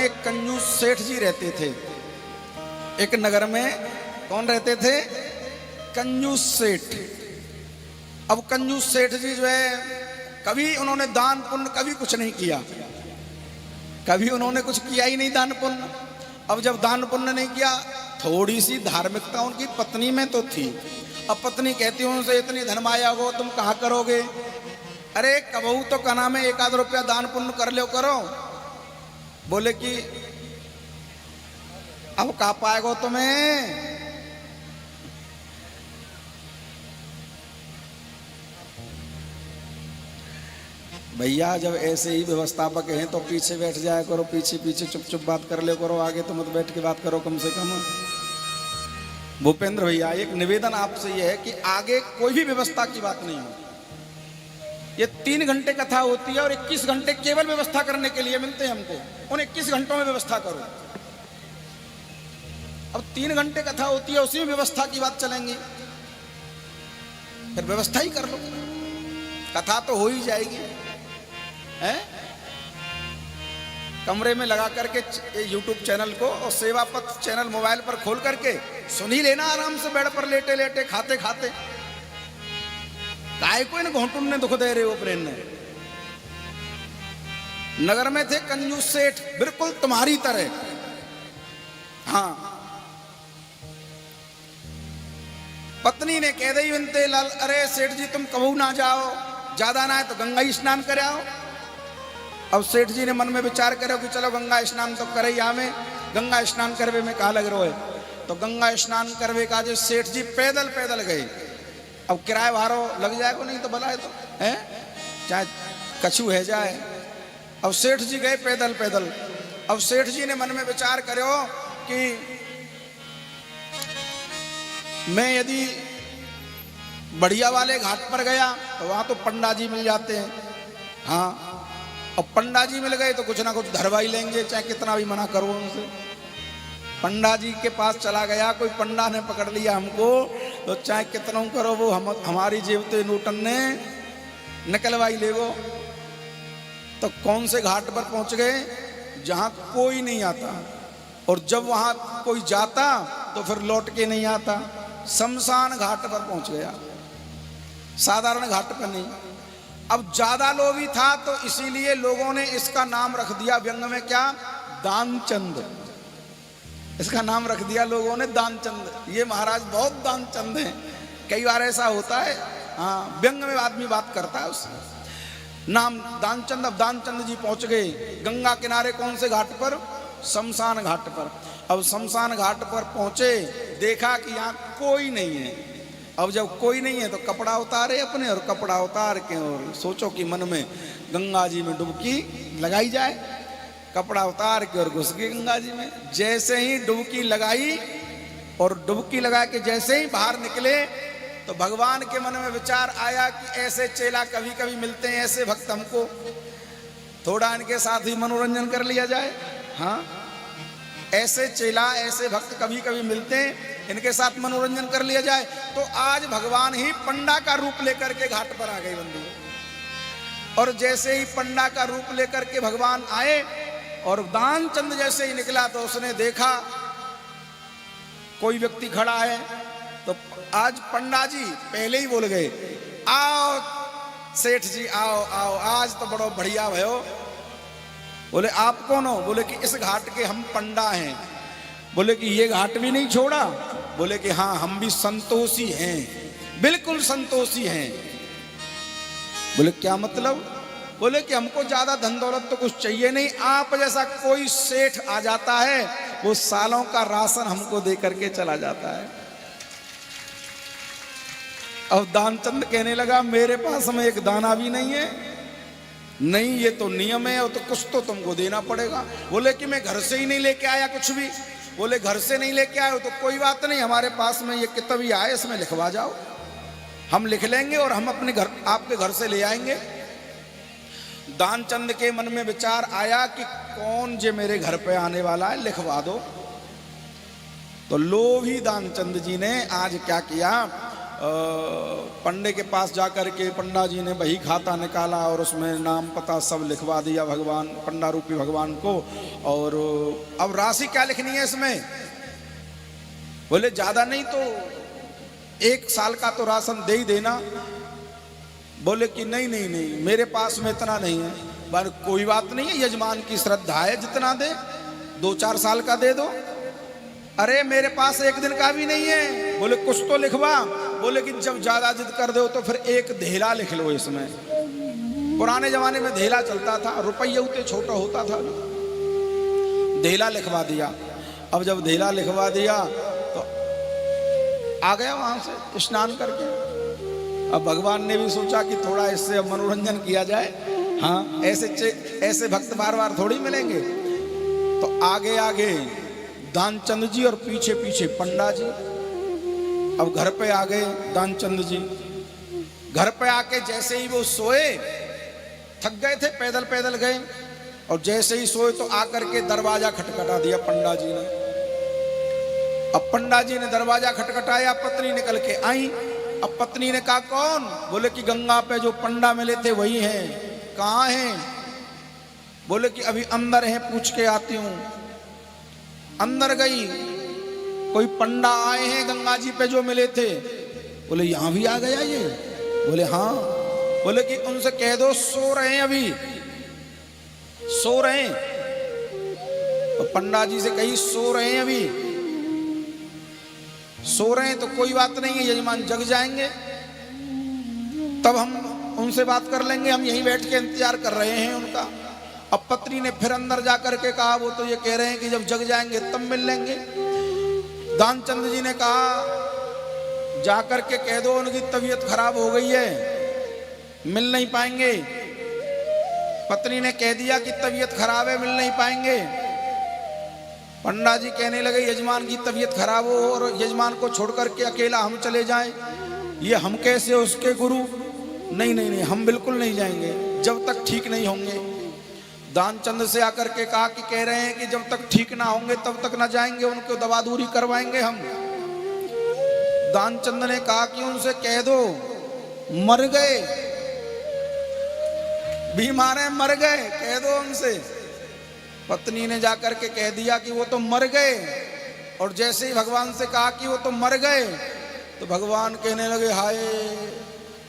एक कंजूस सेठ जी रहते थे। एक नगर में कौन रहते थे? कंजूस सेठ। अब कंजूस सेठ जी जो है, कभी उन्होंने दान पुण्य कभी कुछ नहीं किया, कभी उन्होंने कुछ किया ही नहीं दान पुण्य। अब जब दान पुण्य नहीं किया, थोड़ी सी धार्मिकता उनकी पत्नी में तो थी। अब पत्नी कहती उनसे, इतनी धनमाया हो तुम कहाँ करोगे? अरे कबहू तो का नाम है, 1 आध रुपया दान पुण्य कर लो करो। बोले कि अब कहाँ पाएगो तुम्हें? भैया जब ऐसे ही व्यवस्थापक हैं तो पीछे बैठ जाया करो, पीछे पीछे चुप चुप बात कर ले करो, आगे तो मत बैठ के बात करो कम से कम। भूपेंद्र भैया एक निवेदन आपसे यह है कि आगे कोई भी व्यवस्था की बात नहीं होती। ये 3 घंटे कथा होती है और 21 घंटे केवल व्यवस्था करने के लिए मिलते हैं हमको। उन 21 घंटों में व्यवस्था करो। अब 3 घंटे कथा होती है, उसी में व्यवस्था की बात चलेंगी, फिर व्यवस्था ही कर लो, कथा तो हो ही जाएगी है? कमरे में लगा करके यूट्यूब चैनल को और सेवा पथ चैनल मोबाइल पर खोल करके सुन ही लेना आराम से, बेड पर लेटे लेटे खाते खाते। काय को इन घोंटुन ने दुख दे रहे हो प्रेम ने। नगर में थे कंजूस सेठ, बिल्कुल तुम्हारी तरह। हाँ, पत्नी ने कह दी विनते लाल, अरे सेठ जी तुम कबू ना जाओ, ज्यादा ना है तो गंगा स्नान कर आओ। अब सेठ जी ने मन में विचार करो कि चलो गंगा स्नान तो करे, यहाँ में गंगा स्नान करवे में कहा लग रहा है। तो गंगा स्नान करवे का जो सेठ जी पैदल पैदल गए। अब किराया भाड़ो लग जाएगा नहीं तो भला है तो है, चाहे कछू है जाए। अब सेठ जी गए पैदल पैदल। अब सेठ जी ने मन में विचार करो कि मैं यदि बढ़िया वाले घाट पर गया तो वहां तो पंडा जी मिल जाते हैं। हाँ, अब पंडा जी मिल गए तो कुछ ना कुछ धरवा ही लेंगे, चाहे कितना भी मना करो उनसे। पंडा जी के पास चला गया, कोई पंडा ने पकड़ लिया हमको तो चाहे कितना करो वो हमारी जेब से नोटन ने निकलवाई लेगो। तो कौन से घाट पर पहुंच गए? जहां कोई नहीं आता, और जब वहां कोई जाता तो फिर लौट के नहीं आता। शमशान घाट पर पहुंच गया, साधारण घाट पर नहीं। अब ज्यादा लोभी था तो इसीलिए लोगों ने इसका नाम रख दिया व्यंग में, क्या? दानचंद। इसका नाम रख दिया लोगों ने दानचंद। ये महाराज बहुत दानचंद हैं। कई बार ऐसा होता है, हाँ, व्यंग में आदमी बात करता है उससे नाम दानचंद। अब दानचंद जी पहुंच गए गंगा किनारे। कौन से घाट पर? शमशान घाट पर। अब शमशान घाट पर पहुंचे, देखा कि यहाँ कोई नहीं है। अब जब कोई नहीं है तो कपड़ा उतारे अपने, और कपड़ा उतार के और सोचो कि मन में गंगा जी में डुबकी लगाई जाए। कपड़ा उतार के और घुस गए गंगा जी में। जैसे ही डुबकी लगाई और डुबकी लगा के जैसे ही बाहर निकले तो भगवान के मन में विचार आया कि ऐसे चेला कभी कभी मिलते हैं, ऐसे भक्त हमको थोड़ा इनके साथ ही मनोरंजन कर लिया जाए। हाँ, ऐसे चेला ऐसे भक्त कभी कभी मिलते हैं, इनके साथ मनोरंजन कर लिया जाए। तो आज भगवान ही पंडा का रूप लेकर के घाट पर आ गए बंधु। और जैसे ही पंडा का रूप लेकर के भगवान आए और दानचंद जैसे ही निकला तो उसने देखा कोई व्यक्ति खड़ा है। तो आज पंडा जी पहले ही बोल गए, आओ सेठ जी आओ आओ, आज तो बड़ो बढ़िया भयो। बोले आप कौन हो? बोले कि इस घाट के हम पंडा हैं। बोले कि ये घाट भी नहीं छोड़ा? बोले कि हाँ, हम भी संतोषी हैं, बिल्कुल संतोषी हैं। बोले क्या मतलब? बोले कि हमको ज्यादा धन दौलत तो कुछ चाहिए नहीं, आप जैसा कोई सेठ आ जाता है वो सालों का राशन हमको दे करके चला जाता है। अब दानचंद कहने लगा, मेरे पास में एक दाना भी नहीं है। नहीं, ये तो नियम है, और तो कुछ तो तुमको देना पड़ेगा। बोले कि मैं घर से ही नहीं लेके आया कुछ भी। बोले घर से नहीं लेके आए हो तो कोई बात नहीं, हमारे पास में ये किताब ही आए, इसमें लिखवा जाओ, हम लिख लेंगे और हम अपने घर आपके घर से ले आएंगे। दानचंद के मन में विचार आया कि कौन जे मेरे घर पे आने वाला है, लिखवा दो। तो लोभी दानचंद जी ने आज क्या किया, पंडे के पास जाकर के पंडा जी ने बही खाता निकाला और उसमें नाम पता सब लिखवा दिया भगवान, पंडा रूपी भगवान को। और अब राशि क्या लिखनी है इसमें? बोले ज्यादा नहीं तो 1 साल का तो राशन दे ही देना। बोले कि नहीं नहीं नहीं, मेरे पास में इतना नहीं है। पर कोई बात नहीं है, यजमान की श्रद्धा है, जितना दे 2-4 साल का दे दो। अरे मेरे पास 1 दिन का भी नहीं है। बोले कुछ तो लिखवा। बोले कि जब ज्यादा जिद कर दो तो फिर 1 धेला लिख लो इसमें। पुराने जमाने में धेला चलता था, रुपये उतने छोटा होता था, धेला लिखवा दिया। अब जब धेला लिखवा दिया तो आ गया वहां से स्नान करके। अब भगवान ने भी सोचा कि थोड़ा इससे मनोरंजन किया जाए। हाँ, ऐसे भक्त बार बार थोड़ी मिलेंगे। तो आगे आगे दानचंद जी और पीछे पीछे पंडा जी। अब घर पे आ गए दानचंद जी। घर पे आके जैसे ही वो सोए, थक गए थे, पैदल पैदल गए, और जैसे ही सोए तो आकर के दरवाजा खटखटा दिया पंडा जी ने। अब पंडा जी ने दरवाजा खटखटाया, पत्नी निकल के आई। अब पत्नी ने कहा कौन? बोले कि गंगा पे जो पंडा मिले थे वही हैं। कहाँ हैं? बोले कि अभी अंदर हैं, पूछ के आती हूँ। अंदर गई, कोई पंडा आए हैं गंगा जी पे जो मिले थे। बोले यहां भी आ गया ये? बोले हाँ। बोले कि उनसे कह दो सो रहे हैं, अभी सो रहे हैं। तो पंडा जी से कही सो रहे हैं, अभी सो रहे हैं तो कोई बात नहीं है, यजमान जग जाएंगे तब हम उनसे बात कर लेंगे, हम यहीं बैठ के इंतजार कर रहे हैं उनका। अब पत्नी ने फिर अंदर जाकर के कहा वो तो ये कह रहे हैं कि जब जग जाएंगे तब मिल लेंगे। दानचंद जी ने कहा जाकर के कह दो उनकी तबीयत खराब हो गई है, मिल नहीं पाएंगे। पत्नी ने कह दिया कि तबीयत खराब है, मिल नहीं पाएंगे। पंडा जी कहने लगे यजमान की तबीयत खराब हो और यजमान को छोड़कर के अकेला हम चले जाएं, ये हम कैसे उसके गुरु? नहीं नहीं नहीं, हम बिल्कुल नहीं जाएंगे जब तक ठीक नहीं होंगे। दानचंद से आकर के कहा कि कह रहे हैं कि जब तक ठीक ना होंगे तब तक ना जाएंगे, उनको दवा दूरी करवाएंगे हम। दानचंद ने कहा कि उनसे कह दो मर गए, बीमार हैं मर गए, कह दो उनसे। पत्नी ने जाकर के कह दिया कि वो तो मर गए, और जैसे ही भगवान से कहा कि वो तो मर गए तो भगवान कहने लगे हाय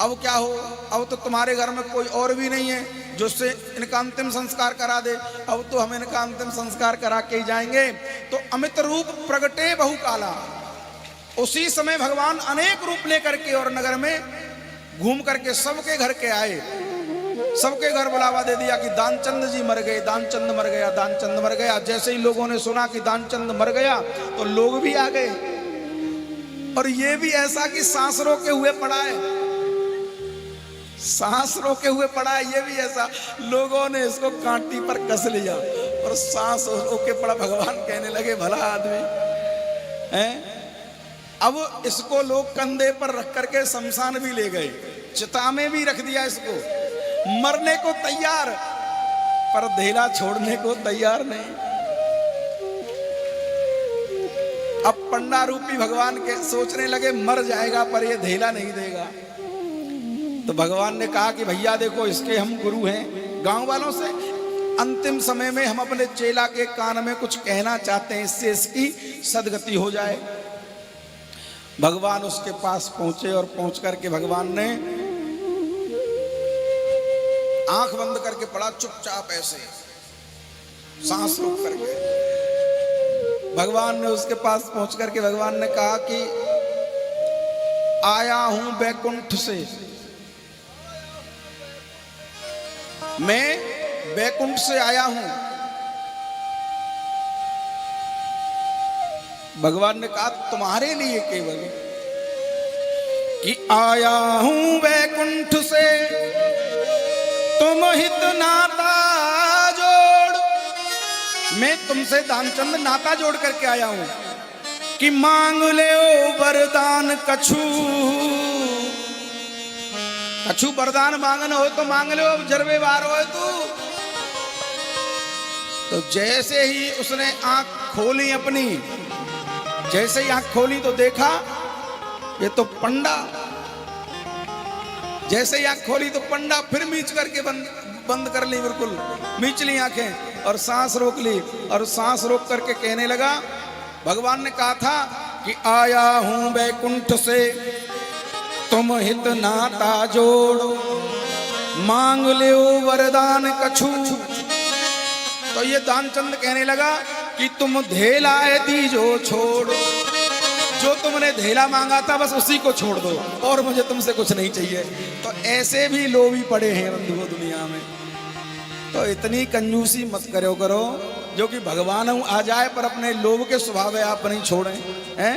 अब क्या हो, अब तो तुम्हारे घर में कोई और भी नहीं है जो उससे इनका अंतिम संस्कार करा दे, अब तो हम इनका अंतिम संस्कार करा के ही जाएंगे। तो अमित रूप प्रगटे बहुकाला, उसी समय भगवान अनेक रूप लेकर के और नगर में घूम करके सबके घर के आए, सबके घर बुलावा दे दिया कि दानचंद जी मर गए, दानचंद मर गया, दानचंद मर गया। जैसे ही लोगों ने सुना कि दानचंद मर गया तो लोग भी आ गए, और ये भी ऐसा कि सांस रोके हुए पड़ा है, सांस रोके हुए पड़ा है, ये भी ऐसा लोगों ने इसको कांटी पर कस लिया और सांस रोके पड़ा। भगवान कहने लगे भला आदमी है। अब इसको लोग कंधे पर रख करके शमशान भी ले गए, चिता में भी रख दिया इसको, मरने को तैयार पर धेला छोड़ने को तैयार नहीं। अब पंडा रूपी भगवान के सोचने लगे मर जाएगा पर ये धेला नहीं देगा। तो भगवान ने कहा कि भैया देखो इसके हम गुरु हैं, गांव वालों से अंतिम समय में हम अपने चेला के कान में कुछ कहना चाहते हैं, इससे इसकी सदगति हो जाए। भगवान उसके पास पहुंचे और पहुंच करके भगवान ने आंख बंद करके पड़ा चुपचाप, ऐसे सांस रोक करके। भगवान ने उसके पास पहुंच करके भगवान ने कहा कि आया हूं बैकुंठ से, मैं बैकुंठ से आया हूं। भगवान ने कहा तुम्हारे लिए केवल कि आया हूं बैकुंठ से, तुम हित नाता जोड़, मैं तुमसे दानचंद नाता जोड़ करके आया हूं कि मांग ले ओ वरदान कछु, कछु वरदान मांगना हो तो मांग लो, जरबे बार हो तो जैसे ही उसने आंख खोली अपनी, जैसे ही आंख खोली तो देखा ये तो पंडा जैसे ही आंख खोली तो पंडा फिर मीच करके बंद कर ली, बिल्कुल मीच ली आंखें और सांस रोक ली। और सांस रोक करके कहने लगा, भगवान ने कहा था कि आया हूं बैकुंठ से तुम हित नाता जोड़, मांग ले वरदान कछु। तो ये दानचंद कहने लगा कि तुम धेलाए दीजो छोड़, जो तुमने धेला मांगा था बस उसी को छोड़ दो और मुझे तुमसे कुछ नहीं चाहिए। तो ऐसे भी लोभी पड़े हैं बंधुओं दुनिया में। तो इतनी कंजूसी मत करो जो कि भगवान आ जाए पर अपने लोभ के स्वभाव आप नहीं छोड़ें हैं।